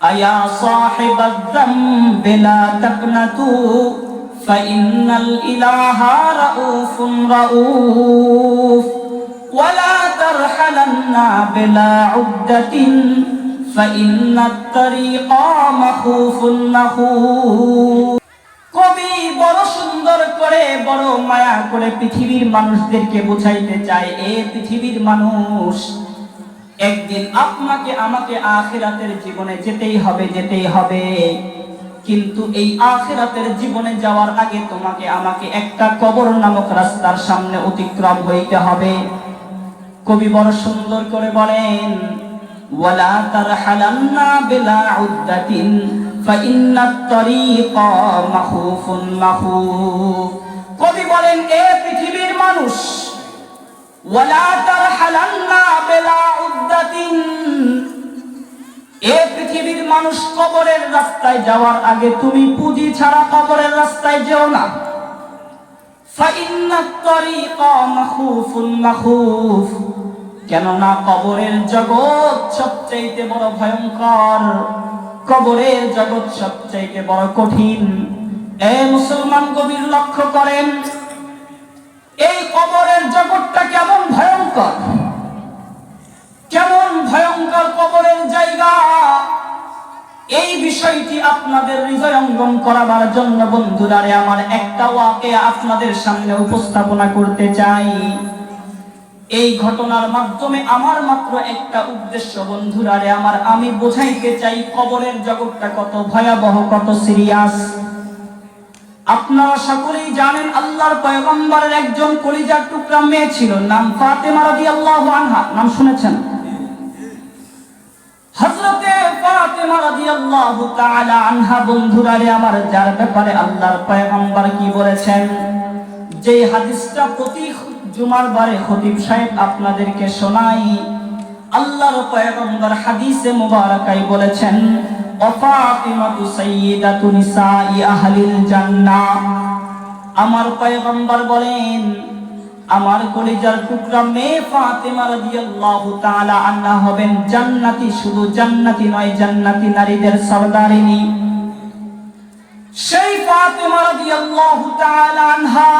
আয়া সাহিবায যামবি লা তাকনাতু ফাইন্নাল ইলাহা রাউফুন রাউফ ওয়ালা তারহালান্না বিলা উদ্দাতিন ফাইন্নাত তারিকা মাখুফুন মাখুফ। কবি বড় সুন্দর করে বড় মায়া করে পৃথিবীর মানুষদেরকে বোঝাইতে চায়, এ পৃথিবীর মানুষ, একদিন আপনাকে আমাকে আখিরাতের জীবনে যেতেই হবে, কিন্তু এই আখিরাতের জীবনে যাওয়ার আগে তোমাকে আমাকে একটা কবর নামক রাস্তার সামনে অতিক্রম হইতে হবে। কবি বড় সুন্দর করে বলেন, ওয়ালা তারহালান্না বিলা উদ্দাতিন ফাইন্নাত তারিকা মাখুফুন মাখুফ। কবি বলেন, এ পৃথিবীর মানুষ, ওয়ালা তারহালান্না বিলা উদ্দাতিন, এ পৃথিবীর মানুষ, কবরের রাস্তায় যাওয়ার আগে তুমি পুঁজি ছাড়া কবরের রাস্তায় যেও না। ফাইন্নাত তারিকা মাখুফুন মাখুফ, কেননা কবরের জগৎ সবচেয়ে বড় ভয়ঙ্কর, কবরের জগৎ সবচেয়ে বড় কঠিন। এ মুসলমান, গভীর লক্ষ্য করেন, এই কবরের জগৎটা কেমন ভয়ঙ্কর, কেমন ভয়ঙ্কর কবরের জায়গা। এই বিষয়টি আপনাদের হৃদয়ঙ্গম করাবার জন্য বন্ধুরা আমার একটা ওয়াকিয়া আপনাদের সামনে উপস্থাপনা করতে চাই। এই ঘটনার মাধ্যমে আমার মাত্র একটা উদ্দেশ্য বন্ধুরা আমার, আমি বোঝাইতে চাই কবরের জগৎটা কত ভয়াবহ, কত সিরিয়াস। আপনারা সকলেই জানেন, আল্লাহর পয়গম্বরের একজন কলিজার টুকরা মেয়ে ছিল, নাম ফাতেমা রাদিয়াল্লাহু আনহা। নাম শুনেছেন? হযরতে ফাতেমা রাদিয়াল্লাহু তাআলা আনহা বন্ধুরা আমার, যার ব্যাপারে আল্লাহর পয়গম্বর কি বলেছেন, যে হাদিসটা প্রতি জুমার বারে খতিব সাহেব আপনাদেরকে শোনাই, আল্লাহর পয়গম্বর হাদিসে মুবারাকায় বলেছেন, ফাতিমাতু সাইয়্যিদাতু নিসাই আহলিল জান্নাহ। আমার পয়গম্বর বলেন, আমার কলিজার টুকরা মেয়ে ফাতেমা রাদিয়াল্লাহু তাআলা আনহা হবেন জান্নাতি, শুধু জান্নাতি নয়, জান্নাতি নারীদের সরদারিনী। সেই ফাতেমা রাদিয়াল্লাহু তাআলা আনহা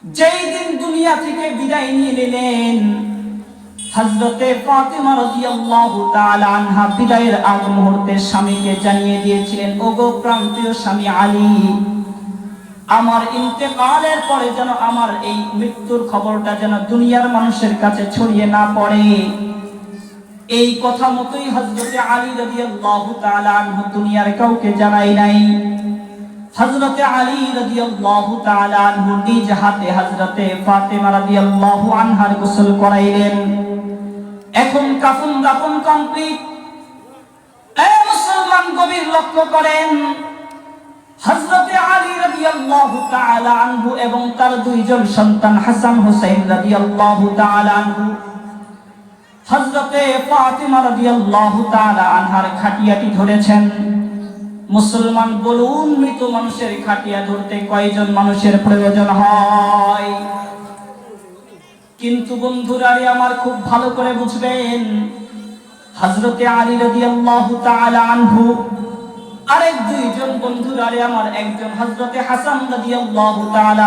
যেই দিন দুনিয়া থেকে বিদায় নিয়ে নিলেন, হযরতে ফাতেমা রাদিয়াল্লাহু তাআলা আনহা বিদায়ের আগ মুহূর্তে স্বামীকে জানিয়ে দিয়েছিলেন, ওগো প্রাণপ্রিয় স্বামী আলী, আমার ইন্তেকালের পরে যেন আমার এই মৃত্যুর খবরটা যেন দুনিয়ার মানুষের কাছে ছড়িয়ে না পড়ে। এই কথা মতোই হযরতে আলী রাদিয়াল্লাহু তাআলা আনহু দুনিয়ার কাউকে জানাই নাই। হযরতে আলী রাদিয়াল্লাহু তাআলা আনহু নিজ হাতে হযরতে ফাতেমা রাদিয়াল্লাহু আনহার গোসল করাইলেন। এখন কাফন দাফন কমপ্লিট। এ মুসলমান, গভীর লক্ষ্য করেন, হযরতে আলী রাদিয়াল্লাহু তাআলা আনহু এবং তার দুইজন সন্তান হাসান হুসাইন রাদিয়াল্লাহু তাআলা আনহু হযরতে ফাতেমা রাদিয়াল্লাহু তাআলা আনহার খাটিয়াটি ধরেছেন। মুসলমান বলুন, মৃত মানুষের খাটিয়া ধরতে কয়জন মানুষের প্রয়োজন হয়? কিন্তু বন্ধুরা আমার খুব ভালো করে বুঝবেন, হযরতে আলী রাদিয়াল্লাহু তাআলা আনহু আরেক দুইজন বন্ধুরা আমার, একজন হযরতে হাসান রাদিয়াল্লাহু তাআলা